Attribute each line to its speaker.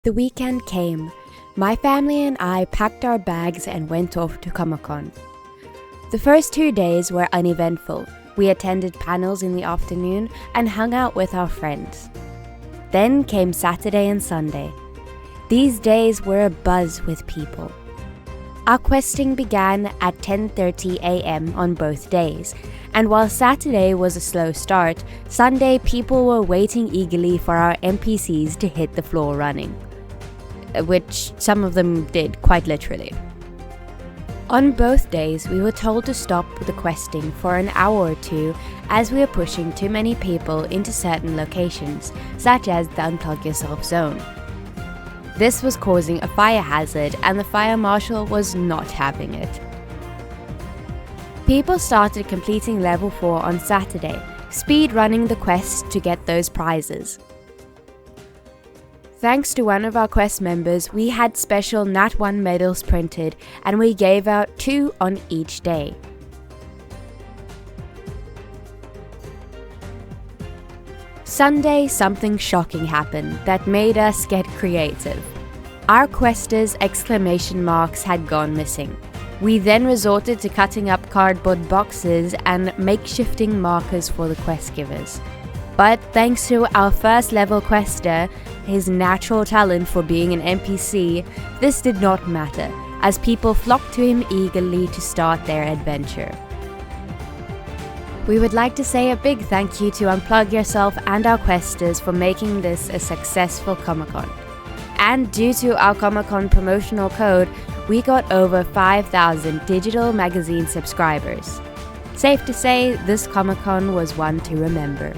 Speaker 1: The weekend came. My family and I packed our bags and went off to Comic-Con. The first 2 days were uneventful. We attended panels in the afternoon and hung out with our friends. Then came Saturday and Sunday. These days were abuzz with people. Our questing began at 10:30 a.m. on both days, and while Saturday was a slow start, Sunday people were waiting eagerly for our NPCs to hit the floor running. Which some of them did, quite literally. On both days, we were told to stop the questing for an hour or two as we were pushing too many people into certain locations, such as the Unplug Yourself zone. This was causing a fire hazard, and the fire marshal was not having it. People started completing level 4 on Saturday, speed running the quests to get those prizes. Thanks to one of our quest members, we had special Nat 1 medals printed, and we gave out 2 on each day. Sunday, something shocking happened that made us get creative. Our questers' exclamation marks had gone missing. We then resorted to cutting up cardboard boxes and makeshifting markers for the quest givers. But thanks to our first level quester, his natural talent for being an NPC, this did not matter, as people flocked to him eagerly to start their adventure. We would like to say a big thank you to Unplug Yourself and our questers for making this a successful Comic-Con. And due to our Comic-Con promotional code, we got over 5,000 digital magazine subscribers. Safe to say, this Comic-Con was one to remember.